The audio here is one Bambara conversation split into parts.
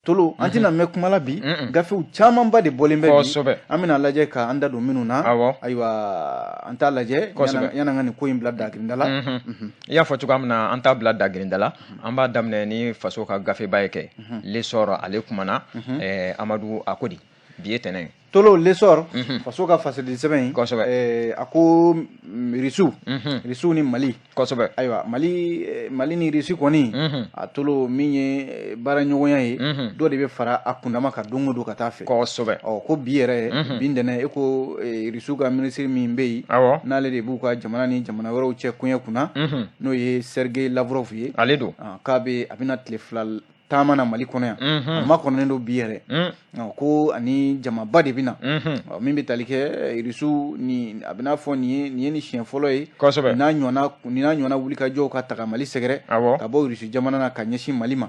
tolo an tɛna mɛn kuma la bi gafew camanba de bɔlen bɛ bi an bɛna lajɛ ka an da don minnu na ayiwa an t'a lajɛ yan'an ka nin ko in bila dagirinda la i y'a fɔ cogoya min na an t'a bila dagirinda la an b'a daminɛ ni faso ka gafeba ye kɛ lesɔrɔ ale kumana Amadu a ko di bi ye tɛnɛn tolo lesɔrɔ faso ka fasilidi sɛbɛn in a ko risiw ni Mali kosɛbɛ ayiwa Mali ni Risi kɔni a tolo min ye baaraɲɔgɔnya ye dɔ de bɛ fara a kundama kan don o don ka taa fɛ kosɛbɛ ko bi yɛrɛ bi ntɛnɛn e ko Risiw ka minisiri min bɛ yen n'ale de b'u ka jamana ni jamana wɛrɛw cɛ koɲɛ kunna n'o ye Sergei Lavrov ye ale don k'a bɛna tile fila taama na Mali kɔnɔ yan a ma kɔnɔnen don bi yɛrɛ ko ani jamaba de bɛna min bɛ tali kɛ Risiw ni a bɛna fɔ nin ye ni siɲɛ fɔlɔ ye n'a ɲɔgɔnna wulikajɔw ka taga Mali sɛgɛrɛ ka bɔ Risi jamana na ka ɲɛsin Mali ma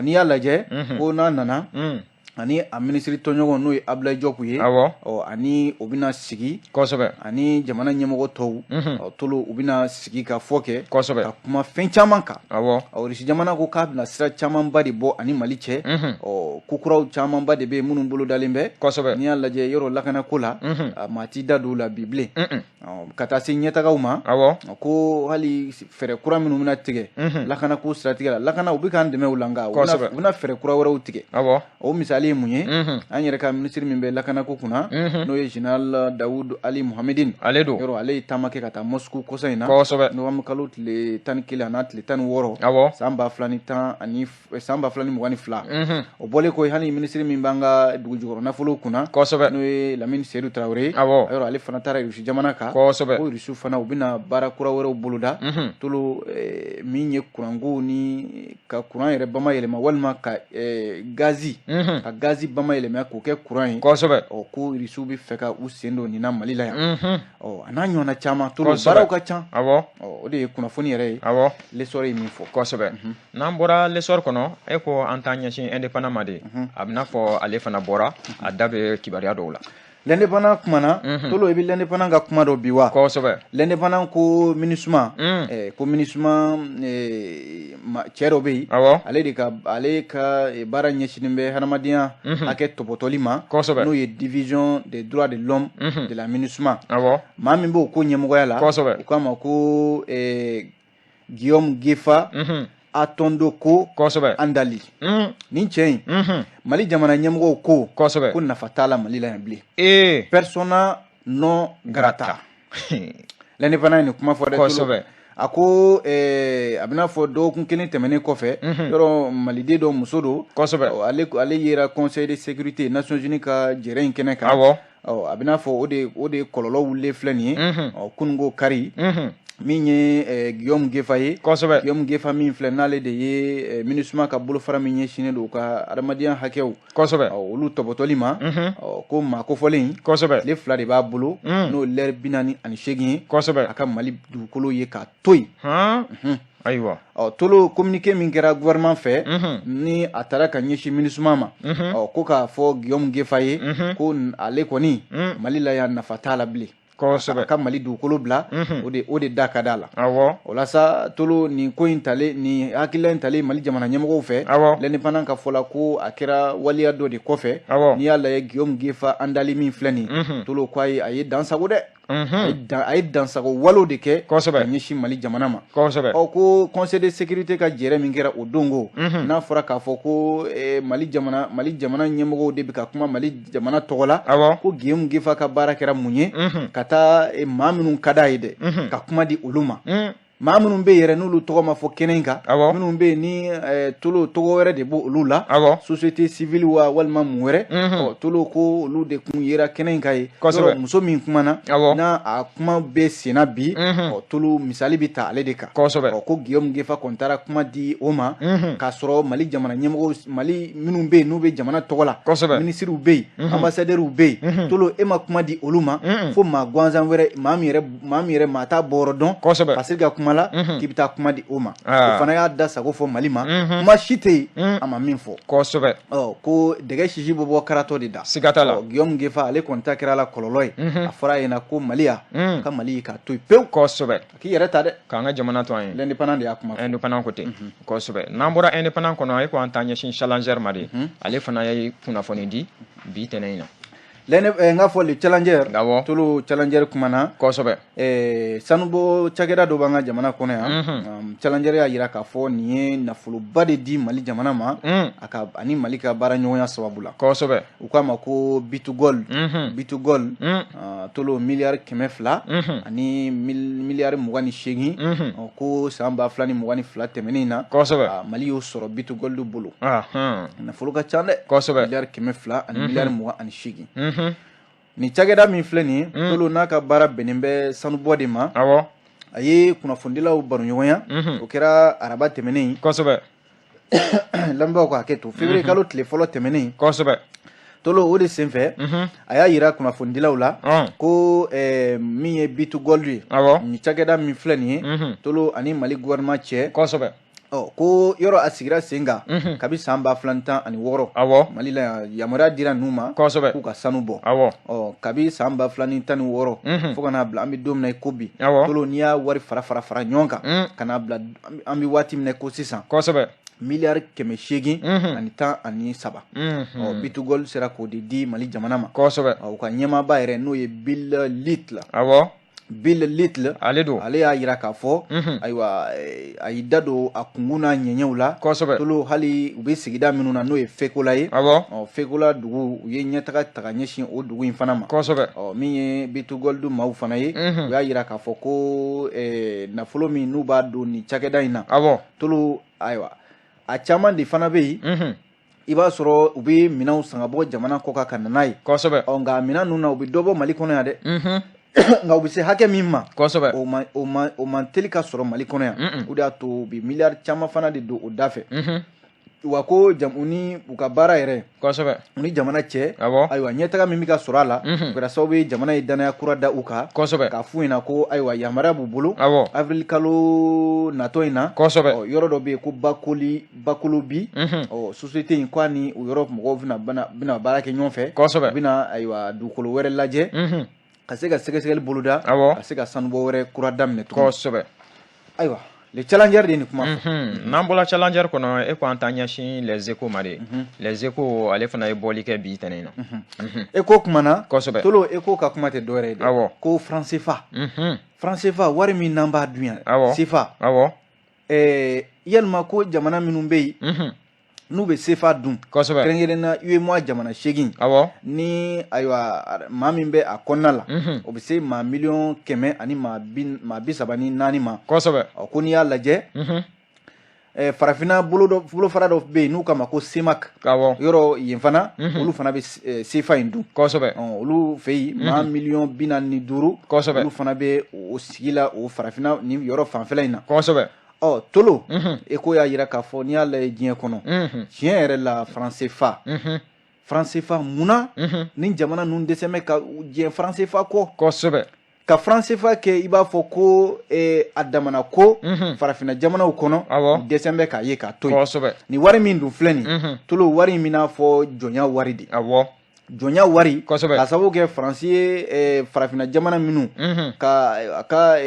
n'i y'a lajɛ ko n'a nana ani a minisiri tɔɲɔgɔn n'o ye Abdoulaye Diop ye ani o bɛna sigi ani jamana ɲɛmɔgɔ tɔw tolo u bɛna sigi ka fɔ kɛ ka kuma fɛn caman kan Risi jamana ko k'a bɛna sira camanba de bɔ ani Mali cɛ kokuraw camanba de bɛ yen minnu bolo dalen bɛ n'i y'a lajɛ yɔrɔ lakanako la maa t'i da don o la bi bilen ka taa se ɲɛtagaw ma ko hali fɛɛrɛ kura minnu bɛna tigɛ lakanako siratigɛ la lakana u bɛ k'an dɛmɛ o la nka u bɛna fɛɛrɛ kura wɛrɛw tigɛ o misali ye mun ye an yɛrɛ ka minisiri min bɛ lakanako kunna n'o ye Général Dawudu Ali Muhamedine yɔrɔ ale ye taama kɛ ka taa Moscou kɔsa in na novembre kalo tile 11 n'a tile 16 san 2022 o bɔlen ko hali minisiri min b'an ka dugujukɔrɔ nafolo kunna n'o ye Lamine Seydou Traoré yɔrɔ ale fana taara Risi jamana kan ko Risiw fana u bɛna baara kura wɛrɛw boloda tolo min ye kuranko ni ka kuran yɛrɛ bamayɛlɛma walima ka gazi gazi bamayɛlɛma k'o kɛ kuran ye ko Risiw bɛ fɛ ka u sen don nin na Mali la yan a n'a ɲɔgɔnna caman tolo baaraw ka ca o de ye kunnafoni yɛrɛ ye lesɔrɔ ye min fɔ n'an bɔra lesɔrɔ kɔnɔ e ko an t'an ɲɛsin indépendant ma de a bɛna fɔ ale fana bɔra a da bɛ kibaruya dɔw la l'indépendant kumana tolo i bɛ l'indépendant ka kuma dɔ bi wa l'indépendant ko MINUSMA ko MINUSMA cɛ dɔ bɛ yen ale ka baara ɲɛsinnen bɛ hadamadenya hakɛ tɔpɔtɔli ma n'o ye division des droits de l'homme de la MINUSMA maa min b'o ko ɲɛmɔgɔya la u k'a ma ko Guillaume Gefa Atondo ko Andali nin cɛ in Mali jamana ɲɛmɔgɔw ko nafa t'a la Mali la yan bilen persona non grata l'indépendant ye nin kuma fɔ dɛ a ko a bɛna fɔ dɔgɔkun kelen tɛmɛnen kɔfɛ yɔrɔ maliden dɔ muso don ale yera conseil de sécurité Nations Unies ka jɛrɛ in kɛnɛ kan a bɛna fɔ o de kɔlɔlɔ wulilen filɛ nin ye kununko kari min ye Guillaume Gefa ye Guillaume Gefa min filɛ n'ale de ye MINUSMA ka bolofara min ɲɛsinnen don ka adamadenya hakɛw olu tɔpɔtɔli ma ko maa kofɔlen tile 2 de b'a bolo n'o lɛri 48 ye a ka Mali dugukolo ye k'a to yen ayiwa tolo communiqué min kɛra gouvernement fɛ ni a taara ka ɲɛsin MINUSMA ma ko k'a fɔ Guillaume Gefa ye ko ale kɔni Mali la yan nafa t'a la bilen a ka Mali dugukolo bila o de da ka d'a la o la sa tolo nin ko in tale nin hakilila in tale Mali jamana ɲɛmɔgɔw fɛ l'indépendant ka fɔ la ko a kɛra waliya dɔ de kɔfɛ n'i y'a lajɛ Guillaume Gefa Andali min filɛ nin tolo ko a ye dansago dɛ a ye dansago walo de kɛ ka ɲɛsin Mali jamana ma ko conseil de sécurité ka jɛrɛ min kɛra o dongo n'a fɔra k'a fɔ ko Mali jamana ɲɛmɔgɔw de bɛ ka kuma Mali jamana tɔgɔ la ko Guillaume Gefa ka baara kɛra mun ye ka taa maa minnu ka d'a ye dɛ ka kuma di olu ma maa minnu bɛ yɛrɛ n'olu tɔgɔ ma fɔ kɛnɛ in kan minnu bɛ yen ni tolo tɔgɔ wɛrɛ de b'o olu la société civile wa walima mun wɛrɛ tolo ko olu de kun yera kɛnɛ in kan ye muso min kumana n'a a kuma bɛ senna bi tolo misali bɛ ta ale de kan ko Guillaume Gefa kɔni taara kuma di o ma k'a sɔrɔ Mali jamana ɲɛmɔgɔw Mali minnu bɛ yen n'u bɛ jamana tɔgɔ la minisiriw bɛ yen ambassadɛriw bɛ yen tolo e ma kuma di olu ma fo maa gansan wɛrɛ maa min yɛrɛ maa t'a bɔyɔrɔ dɔn ka se ka kuma kuma la k'i bɛ taa kuma di o ma o fana y'a da sago fɔ Mali ma kuma si tɛ yen a ma min fɔ kosɛbɛ ko dɛgɛ sisi bɛ bɔ karatɔ de da siga t'a la Guillaume Ngefa ale kɔni ta kɛra la kɔlɔlɔ ye a fɔra a ɲɛna ko Mali ka Mali k'a to yen pewu kosɛbɛ k'i yɛrɛ ta dɛ k'an ka jamana to an ye l'indépendant de y'a kuma fɔ indépendant ko ten kosɛbɛ n'an bɔra indépendant kɔnɔ e ko an t'an ɲɛsin challenger ma de ale fana ye kunnafoni di bi tɛnɛ in na n k'a fɔ le challenger tolo challenger kumana kosɛbɛ sanubo cakɛda dɔ b'an ka jamana kɔnɔ yan challenger y'a yira k'a fɔ nin ye nafoloba de di Mali jamana ma ani Mali ka baara ɲɔgɔnya sababu la kosɛbɛ u k'a ma ko Bitugol tolo miliyari 200 ani miliyari 28 ko san 2022 tɛmɛnen na Mali y'o sɔrɔ Bitugol bolo nafolo ka ca dɛ miliyari 200 ani miliyari 28 ni cakɛda min filɛ nin ye tolo n'a ka baara bɛnnen bɛ sanubɔ de ma a ye kunnafonidilaw baro ɲɔgɔnya o kɛra araba tɛmɛnen lamɛnbagaw ka hakɛ to février kalo tile fɔlɔ tɛmɛnen tolo o de senfɛ a y'a yira kunnafonidilaw la ko min ye Bitugol ye ni cakɛda min filɛ nin ye tolo ani Mali gouvernement cɛ ko yɔrɔ a sigira sen kan kabi san 2016 Mali la yamaruya dira ninnu ma k'u ka sanu bɔ kabi san 2016 fo ka n'a bila an bɛ don min na i ko bi tolo n'i y'a wari fara ɲɔgɔn kan ka n'a bila an bɛ waati min na i ko sisan miliyari 813 ani 3 Bitugol sera k'o de di Mali jamana ma u ka ɲɛmaaba yɛrɛ n'o ye Bill Little ale y'a yira k'a fɔ ayiwa a y'i da don a kungun n'a ɲɛɲɛw la tolo hali u bɛ sigida minnu na n'o ye Fekola ye Fekola dugu u ye ɲɛtaga ta ka ɲɛsin o dugu in fana ma min ye Bitugol maaw fana ye u y'a yira k'a fɔ ko nafolo min n'u b'a don nin cakɛda in na tolo ayiwa a caman de fana bɛ yen i b'a sɔrɔ u bɛ minɛnw san ka bɔ jamana kɔ kan ka na n'a ye nka minɛn ninnu na u bɛ dɔ bɔ Mali kɔnɔ yan dɛ nka u bɛ se hakɛ min ma o man teli ka sɔrɔ Mali kɔnɔ yan o de y'a to u bɛ miliyari caman fana de don o da fɛ wa ko u ni u ka baara yɛrɛ u ni jamana cɛ ayiwa ɲɛtaga min bɛ ka sɔrɔ a la o kɛra sababu ye jamana ye danaya kura da u kan k'a f'u ɲɛna ko ayiwa yamaruya b'u bolo avril kalo natɔ in na yɔrɔ dɔ bɛ yen ko Bakolobi société in k'a ni o yɔrɔ mɔgɔw bɛna baara kɛ ɲɔgɔn fɛ u bɛna ayiwa dugukolo wɛrɛ lajɛ ka se ka sɛgɛsɛgɛli boloda ka se ka sanubɔ wɛrɛ kura daminɛ tuguni ayiwa le challenger de nin kuma fɔ n'an bɔra challenger kɔnɔ e ko an t'an ɲɛsin les échos ma de les échos ale fana ye bɔli kɛ bi tɛnɛ in na écho kumana tolo écho ka kuma tɛ dɔwɛrɛ ye dɛ ko franc CFA wari min n'an b'a dun yan CFA yalima ko jamana minnu bɛ yen n'u bɛ CFA dun kɛrɛnkɛrɛnnen na UEMOA jamana 8 ni ayiwa maa min bɛ a kɔnɔna la o bɛ se maa 100,000 ani maa 34 ma ko n'i y'a lajɛ farafinna bolofara dɔ bɛ yen n'u k'a ma ko CEMAC yɔrɔ yen fana olu fana bɛ CFA in dun olu fɛ yen maa 45,000 olu fana bɛ o sigi la o farafinna ni yɔrɔ fanfɛla in na tolo Écho y'a yira k'a fɔ n'i y'a lajɛ diɲɛ kɔnɔ tiɲɛ yɛrɛ la franc CFA munna ni jamana ninnu dɛsɛ bɛ ka diɲɛ franc CFA kɔ ka franc CFA kɛ i b'a fɔ ko a damana ko farafinna jamanaw kɔnɔ dɛsɛ bɛ k'a ye k'a to yen ni wari min dun filɛ nin tolo wari in bɛna fɔ jɔnya wari de jɔnya wari ka sababu kɛ faransi ye farafinna jamana minnu a ka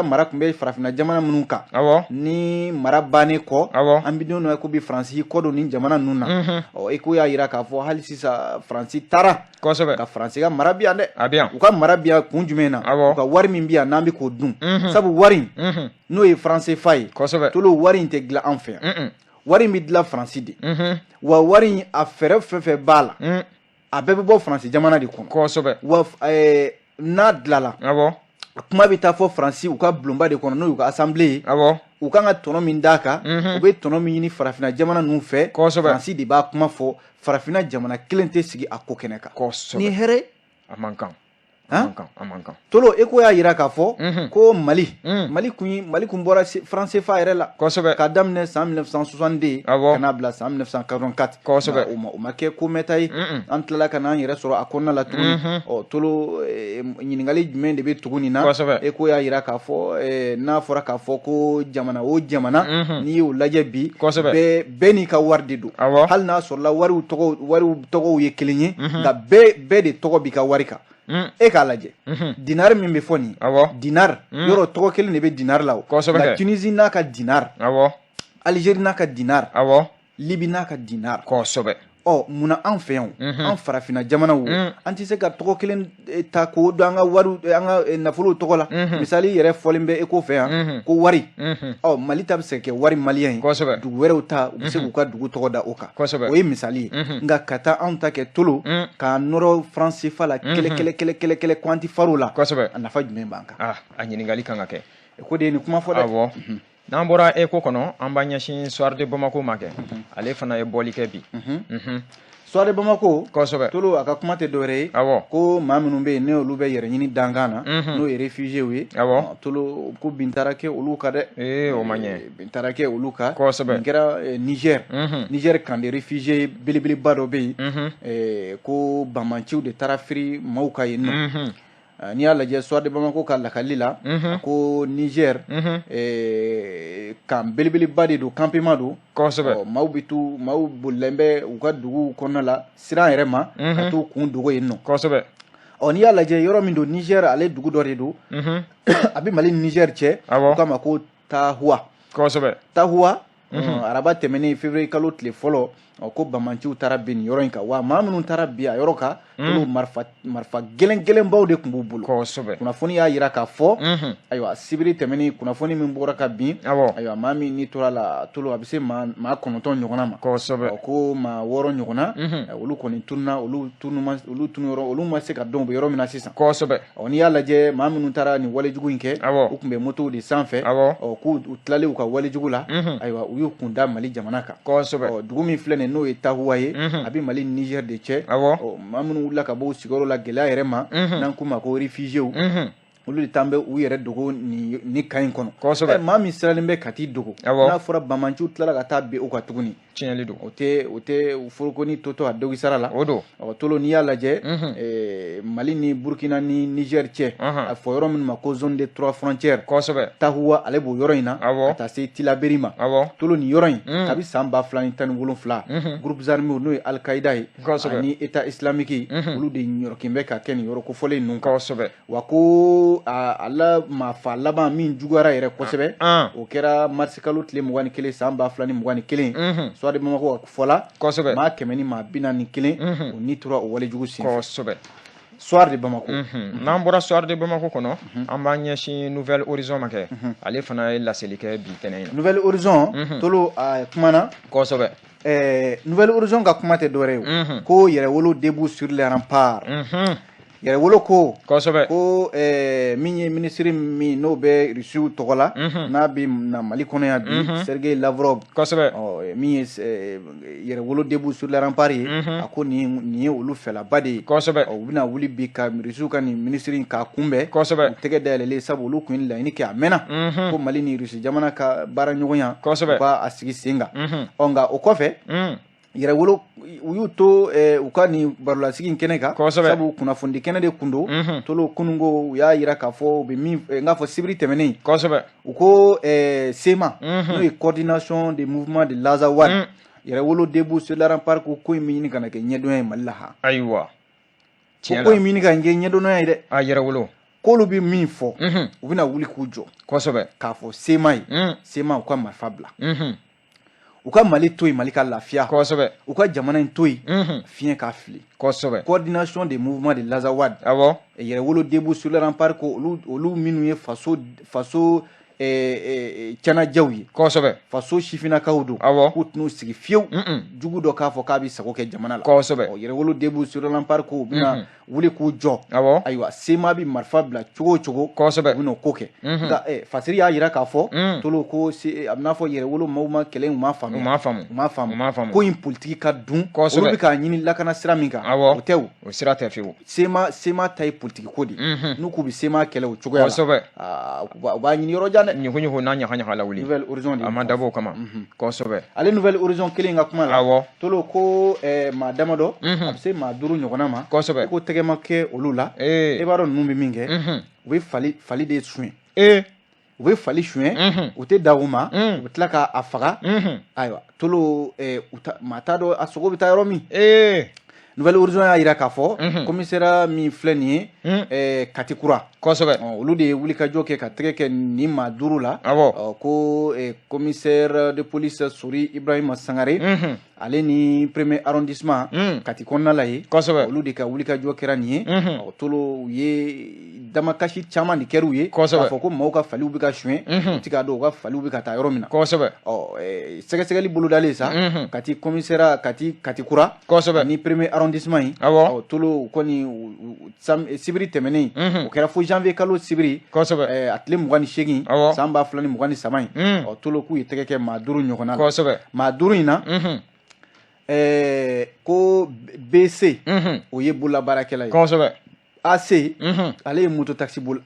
mara tun bɛ farafinna jamana minnu kan ni mara bannen kɔ an bɛ don dɔ ko bi faransi kɔ don ni jamana ninnu na Écho y'a yira k'a fɔ hali sisan faransi taara ka faransi ka mara bi yan dɛ u ka mara bi yan kun jumɛn na u ka wari min bi yan n'an bɛ k'o dun sabu wari n'o ye franc CFA ye tolo wari in tɛ dilan an fɛ yan wari in bɛ dilan faransi de wa wari in a fɛɛrɛ fɛn fɛn b'a la a bɛɛ bɛ bɔ faransi jamana de kɔnɔ wa n'a dilala kuma bɛ taa fɔ faransi u ka bulonba de kɔnɔ n'o y'u ka assemblée ye u kan ka tɔnɔ min d'a kan u bɛ tɔnɔ min ɲini farafinna jamana ninnu fɛ faransi de b'a kuma fɔ farafinna jamana kelen tɛ sigi a ko kɛnɛ kan ni hɛrɛ tolo e ko y'a yira k'a fɔ ko Mali kun bɔra franc CFA yɛrɛ la ka daminɛ san 1960 ka n'a bila san 1944 o ma kɛ ko mɛnta ye an tilala ka n'an yɛrɛ sɔrɔ a kɔnɔna la tuguni tolo ɲininkali jumɛn de bɛ tuguni na e ko y'a yira k'a fɔ n'a fɔra k'a fɔ ko jamana o jamana n'i y'o lajɛ bi bɛɛ n'i ka wari de don hali n'a sɔrɔla wariw tɔgɔw ye kelen ye nka bɛɛ de tɔgɔ b'i ka wari kan e k'a lajɛ dinar min bɛ fɔ nin dinar yɔrɔ tɔgɔ kelen de bɛ dinar la o nka Tunisie n'a ka dinar Algérie n'a ka dinar Libi n'a ka dinar munna an fɛ yan an farafinna jamanaw an tɛ se ka tɔgɔ kelen ta k'o don an ka wari an ka nafolow tɔgɔ la misali yɛrɛ fɔlen bɛ e ko fɛ yan ko wari Mali ta bɛ se ka kɛ wari maliyɛn ye dugu wɛrɛw ta u bɛ se k'u ka dugu tɔgɔ da o kan o ye misali ye nka ka taa anw ta kɛ tolo k'a nɔrɔ franc CFA la kɛlɛ quantifarw la a nafa jumɛn b'an kan a ɲininkali kan ka kɛ ko de ye nin kuma fɔ dɛ n'an bɔra eko kɔnɔ an b'a ɲɛsin Soir de Bamako ma kɛ ale fana ye bɔli kɛ bi Soir de Bamako tolo a ka kuma tɛ dɔwɛrɛ ye ko maa minnu bɛ yen ne olu bɛ yɛrɛ ɲini dankan na n'o ye réfugiés ye tolo ko bin taara kɛ olu ka dɛ o ma ɲɛ bin taara kɛ olu ka nin kɛra Niger camp de réfugiés belebeleba dɔ bɛ yen ko bamanciw de taara firi maaw ka yen nɔ n'i y'a lajɛ Soir de Bamako ka lakali la ko Niger kan belebeleba de don campement don maaw bolilen bɛ u ka duguw kɔnɔna la siran yɛrɛ ma ka t'u kun dogo yen nɔ n'i y'a lajɛ yɔrɔ min don Niger ale dugu dɔ de don a bɛ Mali ni Niger cɛ u k'a ma ko Tahuwa araba tɛmɛnen février kalo tile fɔlɔ ko bamanciw taara bin yɔrɔ in kan wa maa minnu taara bi a yɔrɔ kan olu marifa gɛlɛnbaw de tun b'u bolo kunnafoni y'a yira k'a fɔ ayiwa sibiri tɛmɛnen kunnafoni min bɔra ka bin ayiwa maa min n'i tora la tolo a bɛ se maa 9 ɲɔgɔnna ma ko maa 6 ɲɔgɔnna olu kɔni tununa olu ma se ka dɔn u bɛ yɔrɔ min na sisan n'i y'a lajɛ maa minnu taara nin walejugu in kɛ u tun bɛ motow de sanfɛ k'u tilalen u ka walejugu la ayiwa u y'u kun da Mali jamana kan dugu min filɛ nin n'o ye Tahuwa ye a bɛ Mali ni Niger de cɛ maa minnu wulila ka bɔ u sigiyɔrɔ la gɛlɛya yɛrɛ ma n'an k'u ma ko réfugiés olu de tan bɛ u yɛrɛ dogo ni kan in kɔnɔ maa min siralen bɛ ka t'i dogo n'a fɔra bamanciw tilala ka taa bin o kan tuguni tiɲɛli don o tɛ forokoni totɔ a dogisara la tolo n'i y'a lajɛ Mali ni Burkina ni Niger cɛ a fɔ yɔrɔ minnu ma ko zone des 3 frontières Tahuwa ale b'o yɔrɔ in na ka taa se Tilaberi ma tolo nin yɔrɔ in kabi san 2017 groupes armés n'o ye Al-Qaïda ye ani État islamique olu de ɲɔrɔkin bɛ ka kɛ nin yɔrɔ kofɔlen ninnu kan wa ko ala maafa laban min juguyara yɛrɛ kosɛbɛ o kɛra marisi kalo tile 21 san 2021 Soir de Bamako fɔla maa 100 ni maa 41 o ni tora o walejugu sen Soir de Bamako n'an bɔra Soir de Bamako kɔnɔ an b'a ɲɛsin Nouvel Horizon ma kɛ ale fana ye laseli kɛ bi tɛnɛ in na Nouvel Horizon tolo a kumana Nouvel Horizon ka kuma tɛ dɔwɛrɛ ye ko yɛrɛwolo debout sur les remparts yɛrɛwolo ko ko min ye minisiri min n'o bɛ Rusiw tɔgɔ la n'a bɛ na Mali kɔnɔ yan bi Sergei Lavrov min ye yɛrɛwolo debout sur les remparts ye a ko nin ye olu fɛlaba de ye u bɛna wuli bi ka Rusiw ka nin minisiri k'a kunbɛn u tɛgɛ dayɛlɛlen sabu olu kun ye laɲini kɛ a mɛnna ko Mali ni Rusi jamana ka baara ɲɔgɔnya u b'a sigi sen kan nka o kɔfɛ yɛrɛwolo u y'u to u ka nin barolasigi kɛnɛ kan sabu kunnafoni kɛnɛ de kun don tolo kunungo u y'a yira k'a fɔ u bɛ min n k'a fɔ sibiri tɛmɛnen u ko SEMA n'o ye coordination des mouvements de l'Azawad yɛrɛwolo debout sur les remparts ko in bɛ ɲini ka na kɛ ɲɛdɔnya ye Mali la ha ayiwa ko in bɛ ɲini ka kɛ ɲɛdɔnya ye dɛ yɛrɛwolo k'olu bɛ min fɔ u bɛna wuli k'u jɔ k'a fɔ SEMA ye SEMA u ka marifa bila u ka Mali to yen Mali ka lafiya u ka jamana in to yen fiɲɛ ka fili coordination des mouvements de l'Azawad yɛrɛwolo debout sur les remparts ko olu minnu ye faso cana jaw ye kosɛbɛ faso sifinnakaw don k'u tɛn'u sigi fiyewu jugu dɔ k'a fɔ k'a bɛ sago kɛ jamana la kosɛbɛ yɛrɛwolo debu surulampari ko u bɛna wuli k'u jɔ ayiwa sema bɛ marifa bila cogo o cogo kosɛbɛ u bɛna o ko kɛ nka fasiri y'a jira k'a fɔ tolo ko a bɛ n'a fɔ yɛrɛwolo maaw ma kɛlɛ u m'a faamu ko in politiki ka dun olu bɛ k'a ɲini lakana sira min kan o tɛ o sira tɛ fiyewu sema ta ye politiki ko de n'u k'u bɛ sema kɛlɛ o cogoya la u b'a ɲini yɔrɔ jan dɛ ɲugu n'a ɲaga la wuli nouvelle horizon a ma dabɔ o kama kosɛbɛ ale nouvelle horizon kelen ka kuma la tolo ko maa damadɔ a bɛ se maa 5 ɲɔgɔnna ma kosɛbɛ ko tɛgɛ ma kɛ olu la e b'a dɔn ninnu bɛ min kɛ u bɛ fali de suɲɛ u bɛ fali suɲɛ u tɛ da u ma u bɛ tila k'a faga ayiwa tolo maa t'a dɔn a sogo bɛ taa yɔrɔ min nouvelle horizon y'a jira k'a fɔ commissaire min filɛ nin ye Katikura kosɛbɛ olu de ye wulikajɔ kɛ ka tɛgɛ kɛ nin maa 5 la ko commissaire de police Sori Ibrahima Sangare ale ni premier arrondissement Kati kɔnɔna la ye olu de ka wulikajɔ kɛra nin ye tolo u ye damakasi caman de kɛra u ye k'a fɔ ko maaw ka faliw bɛ ka suɲɛ u tɛ k'a dɔn u ka faliw bɛ ka taa yɔrɔ min na sɛgɛsɛgɛli bolodalen sa Kati commissaire Katikura ni premier arrondissement yi tolo kɔni sibiri tɛmɛnen o kɛra fo janvier kalo sibiri a tile 28 san 2023 in tolo k'u ye tɛgɛ kɛ maa 5 ɲɔgɔnna la maa 5 in na ko BC o ye bololabaarakɛla ye AC ale ye moto taxi bola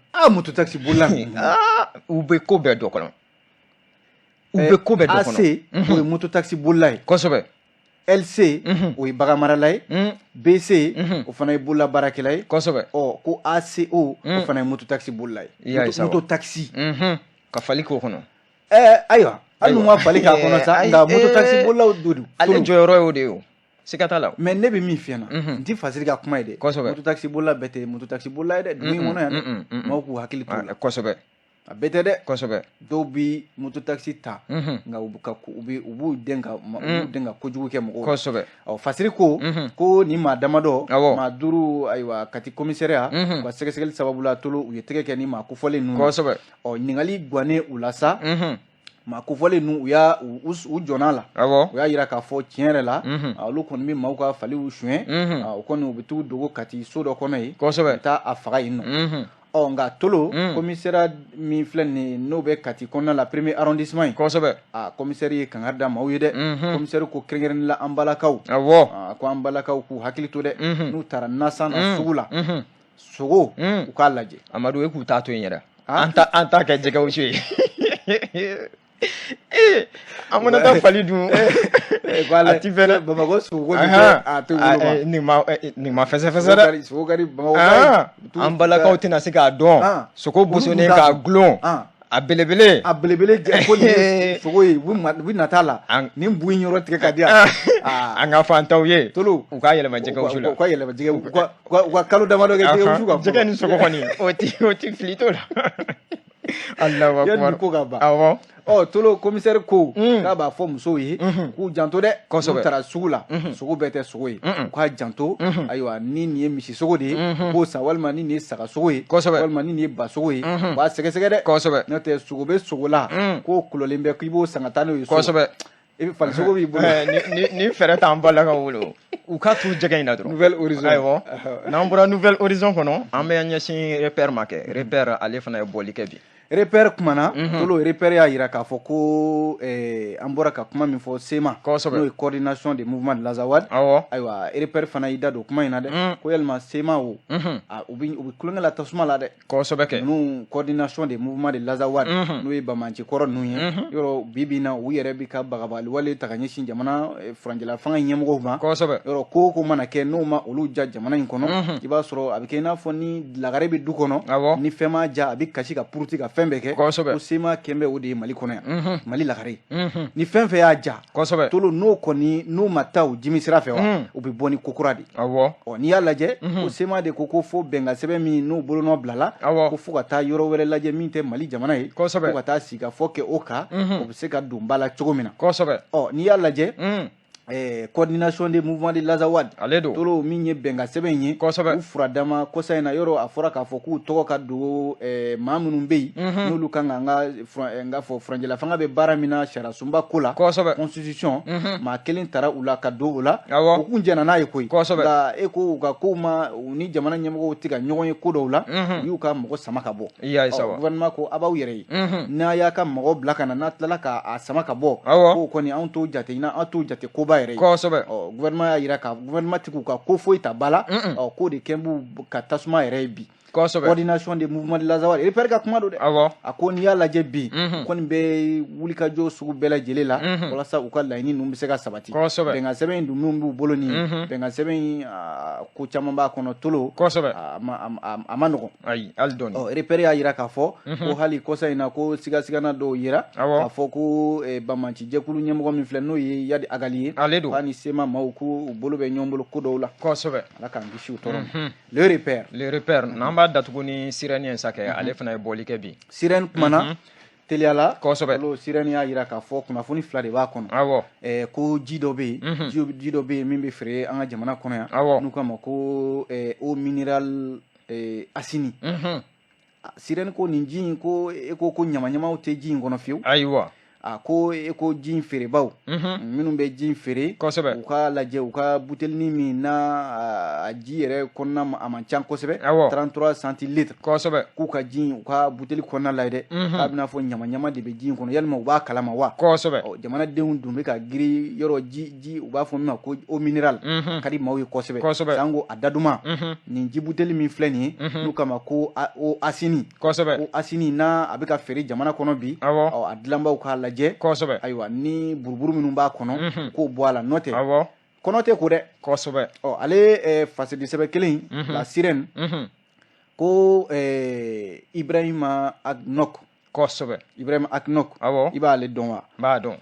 u bɛ ko bɛɛ dɔ kɔnɔ AC o ye moto taxi bola ye LC o ye bagan marala ye BC o fana ye bololabaarakɛla ye ko ACO o fana ye moto taxi bola ye moto taxi ka fali k'o kɔnɔ ayiwa hali n'u ma fali k'a kɔnɔ sa nka moto taxi bolilaw don ale jɔyɔrɔ y'o de ye o siga t'a la mais ne bɛ min f'i ɲɛna n tɛ fasiri ka kuma ye dɛ moto taxi bolila bɛɛ tɛ moto taxi bolila ye dɛ dugu in kɔnɔ yan dɛ maaw k'u hakili t'o la a bɛɛ tɛ dɛ dɔw bi moto taxi ta nka u b'u den ka kojugu kɛ mɔgɔw fasiri ko ni maa damadɔ maa 5 ayiwa Kati commissariat u ka sɛgɛsɛgɛli sababu la tolo u ye tɛgɛ kɛ ni maa kofɔlen ninnu ɲininkali gannen u la sa maa kofɔlen ninnu u jɔnna la u y'a jira k'a fɔ tiɲɛ yɛrɛ la olu kɔni bɛ maaw ka faliw suɲɛ o kɔni u bɛ t'u dogo Kati so dɔ kɔnɔ yen u bɛ taa a faga yen nɔ nka tolo commissaire min filɛ nin ye n'o bɛ Kati kɔnɔna la premier arrondissement in commissaire ye kangari da maaw ye dɛ commissaire ko kɛrɛnkɛrɛnnen la an balakaw ko an balakaw k'u hakili to dɛ n'u taara nasan na sugu la sogo u k'a lajɛ Amadu e k'u t'a to yen yɛrɛ an t'a kɛ jɛgɛ wusu ye an mana taa fali dun a ti fɛnɛ Bamakɔ sogo a to nin ma fɛsɛfɛsɛ dɛ sogo ka di Bamakɔ an balakaw tɛna se k'a dɔn sogo bosonnen k'a gulon a belebele ko ni sogo ye u bɛ nata la nin bu in yɔrɔ tigɛ ka di yan an ka fɔ an taw ye tolo u ka yɛlɛma jɛgɛ wusu la u ka yɛlɛma jɛgɛ u ka kalo damadɔ kɛ jɛgɛ wusu kan jɛgɛ ni sogo kɔni o ti fili t'o la Allahu akbar ko ka ban tolo commissaire ko k'a b'a fɔ musow ye k'u janto dɛ n'u taara sugu la sogo bɛɛ tɛ sogo ye u k'a janto ayiwa ni nin ye misi sogo de ye k'o san walima ni nin ye saga sogo ye walima ni nin ye ba sogo ye u b'a sɛgɛsɛgɛ dɛ n'o tɛ sogo bɛ sogo la k'o kulɔlen bɛ k'i b'o san ka taa n'o ye so i bɛ fali sogo b'i bolo ni fɛɛrɛ t'an balakaw bolo u ka t'u jɛgɛ in na dɔrɔn nouvelle horizon ayiwa n'an bɔra nouvelle horizon kɔnɔ an bɛ ɲɛsin repère ma kɛ repère ale fana ye bɔli kɛ bi repère kumana tolo repère y'a jira k'a fɔ ko an bɔra ka kuma min fɔ sema n'o ye coordination des mouvements de l'Azawad ayiwa repère fana y'i da don kuma in na dɛ ko yalima sema o u bɛ kulonkɛ la tasuma la dɛ ninnu coordination des mouvements de l'Azawad n'o ye Bamanci kɔrɔ ninnu ye yɔrɔ bi na u yɛrɛ bɛ ka bagabali wale ta ka ɲɛsin jamana furancɛla fanga ɲɛmɔgɔw ma yɔrɔ ko mana kɛ n'o ma olu ja jamana in kɔnɔ i b'a sɔrɔ a bɛ kɛ i n'a fɔ ni lagare bɛ du kɔnɔ ni fɛn m'a ja a bɛ kasi ka puruti ka fɛn bɛɛ kɛ ko sema kɛnbɛ o de ye Mali kɔnɔ yan Mali lagare ni fɛn fɛn y'a ja tolo n'o ma taa o jimi sira fɛ wa u bɛ bɔ ni kokura de n'i y'a lajɛ ko sema de ko fo bɛnkan sɛbɛn min n'o bolonɔ bilala ko fo ka taa yɔrɔ wɛrɛ lajɛ min tɛ Mali jamana ye fo ka taa sigikafɔ kɛ o kan o bɛ se ka don ba la cogo min na n'i y'a lajɛ coordination des mouvements de l'Azawad aledo tolo min ye benga sɛbɛn ye u furadama kosa in na yɔrɔ a fɔra k'a fɔ k'u tɔgɔ ka dogo maa minnu bɛ yen n'olu kan ka n ka fɔ furanjɛla fanga bɛ baara min na sariya sunba ko la constitution maa kelen tara u la ka don o la u kun jɛna n'a ye koyi nka e ko u ka kow ma u ni jamana ɲɛmɔgɔw tɛ ka ɲɔgɔn ye ko dɔw la u y'u ka mɔgɔ sama ka bɔ gouvernement ko a b'aw yɛrɛ ye n'a y'a ka mɔgɔ bila ka na n'a tilala k'a sama ka bɔ k'o kɔni anw t'o jate an t'o jate koba yɛrɛ ye gouvernement y'a yira ka gouvernement tɛ k'u ka ko foyi ta ba la k'o de kɛ b'u ka tasuma yɛrɛ ye bi coordination des mouvements de l'Azawad repère ka kuma don dɛ a ko n'i y'a lajɛ bi kɔni bɛ wulikajɔ sugu bɛɛ lajɛlen la walasa u ka laɲini ninnu bɛ se ka sabati bɛnkan sɛbɛn in dun min b'u bolo nin ye bɛnkan sɛbɛn in ko caman b'a kɔnɔ tolo a ma nɔgɔn hali dɔɔni repère y'a yira k'a fɔ ko hali kɔsa in na ko sigasigana dɔw yira k'a fɔ ko Bamanci jɛkulu ɲɛmɔgɔ min filɛ n'o ye Yadi Agali ye k'a ni Sema maaw k'u bolo bɛ ɲɔgɔn bolo ko dɔw la Ala k'an kisi u tɔɔrɔ le repère n'an b'a datugu ni sirɛni ye sa kɛ ale fana ye bɔli kɛ bi sirɛni kumana teliyala olu sirɛni y'a yira k'a fɔ kunnafoni fila de b'a kɔnɔ ko ji dɔ bɛ yen ji dɔ bɛ yen min bɛ feere an ka jamana kɔnɔ yan n'u k'a ma ko eau minérale Asini sirɛni ko nin ji in ko e ko ɲamaɲamaw tɛ ji in kɔnɔ fiyewu ayiwa ko e ko ji in feerebaw minnu bɛ ji in feere u ka lajɛ u ka butelini min na a ji yɛrɛ kɔnɔna a man ca kosɛbɛ 33 centilitres k'u ka ji in u ka buteli kɔnɔna la ye dɛ k'a bɛna fɔ ɲamaɲama de bɛ ji in kɔnɔ yalima u b'a kalama wa jamanadenw dun bɛ ka giri yɔrɔ ji u b'a fɔ min ma ko eau minérale ka di maaw ye kosɛbɛ sanko a daduma nin ji buteli min filɛ nin ye n'u kama ko eau Asini ko Asini n'a a bɛ ka feere jamana kɔnɔ bi a dilanbaw k'a lajɛ ayiwa ni buruburu minnu b'a kɔnɔ k'o bɔ a la nɔ tɛ kɔnɔ tɛ ko dɛ ale fasedi sɛbɛn kelen la sirène ko Ibrahima Aknok i b'ale dɔn wa b'a dɔn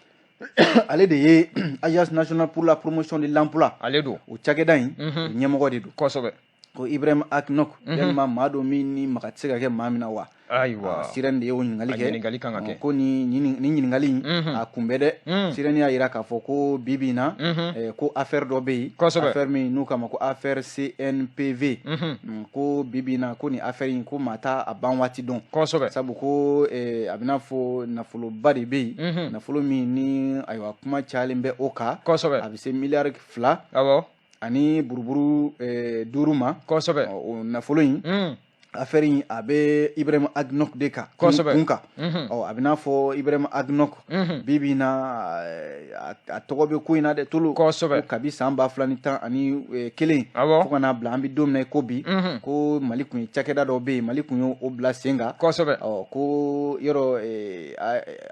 ale de ye agence nationale pour la promotion de l'emploi ale don o cakɛda in ɲɛmɔgɔ de don ko Ibrahima Aknok yalima maa dɔ min ni maga tɛ se ka kɛ maa min na wa ayiwa sirɛni de y'o ɲininkali kan ka kɛ ko ni ɲininkali in a kunbɛ dɛ sirɛni y'a yira k'a fɔ ko bibi in na ko affaire dɔ bɛ yen affaire min n'u k'a ma ko affaire CNPV ko bibi in na ko ni affaire in ko maa t'a a ban waati dɔn sabu ko a bɛ n'a fɔ nafoloba de bɛ yen nafolo min ni ayiwa kuma cayalen bɛ o kan a bɛ se miliyari 2 ani buruburu 5 ma o nafolo in affaire in a bɛ Ibrahima Aknok de kan kun kan a bɛ n'a fɔ Ibrahima Aknok bibi in na a tɔgɔ bɛ ko in na dɛ tolo kabi san 2011 fo ka n'a bila an bɛ don min na i ko bi ko Mali kun ye cakɛda dɔ bɛ yen Mali kun y'o bila sen kan ko yɔrɔ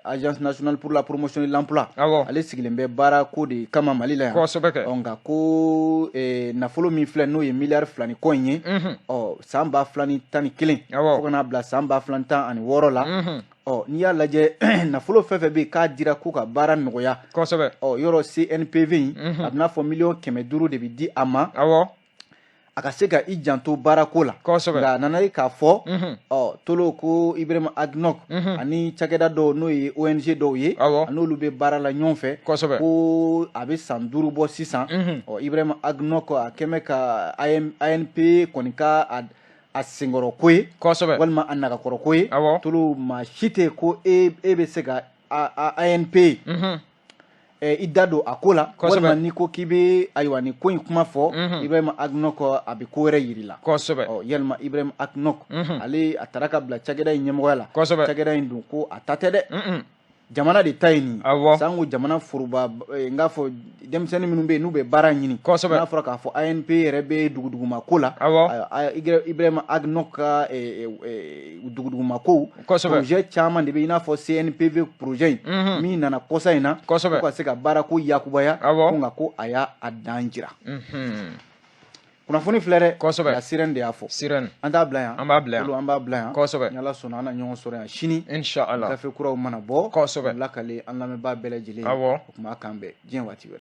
agence nationale pour la promotion de l'emploi ale sigilen bɛ baara ko de kama Mali la yan nka ko nafolo min filɛ n'o ye miliyari 2 ni kɔ in ye san 2011 fo ka n'a bila san 2016 la n'i y'a lajɛ nafolo fɛn fɛn bɛ yen k'a dira k'u ka baara nɔgɔya yɔrɔ CNPV in a bɛ n'a fɔ 500,000 de bɛ di a ma a ka se ka i janto baarako la nka a nana ye k'a fɔ tolo ko Ibrahima Aknok ani cakɛda dɔw n'o ye ONG dɔw ye n'olu bɛ baara la ɲɔgɔn fɛ ko a bɛ san 5 bɔ sisan Ibrahima Aknok a kɛn bɛ ka ANP kɔni ka a senkɔrɔ ko ye walima a nagakɔrɔ ko ye tolo maa si tɛ ko e bɛ se ka ANP i da don a ko la walima n'i ko k'i bɛ ayiwa nin ko in kuma fɔ Ibrahima Aknok a bɛ ko wɛrɛ yir'i la yalima Ibrahima Aknok ale a taara ka bila cakɛda in ɲɛmɔgɔya la cakɛda in dun ko a ta tɛ dɛ jamana de ta ye nin sanko jamana foroba n k'a fɔ denmisɛnnin minnu bɛ yen n'u bɛ baara ɲini n'a fɔra k'a fɔ ANP yɛrɛ bɛ duguduguma ko la Ibrahima Aknok ka duguduguma kow projet caman de bɛ i n'a fɔ CNPV projet in min nana kɔsa in na ko ka se ka baara ko yakubaya ko nka ko a y'a dan jira kunnafoni filɛ dɛ la sirène de y'a fɔ an t'a bila yan an b'a bila yan ni Ala sɔnna an na ɲɔgɔn sɔrɔ yan sini gafe kuraw mana bɔ lakale an lamɛnbaa bɛɛ lajɛlen o tuma k'an bɛn diɲɛ waati wɛrɛ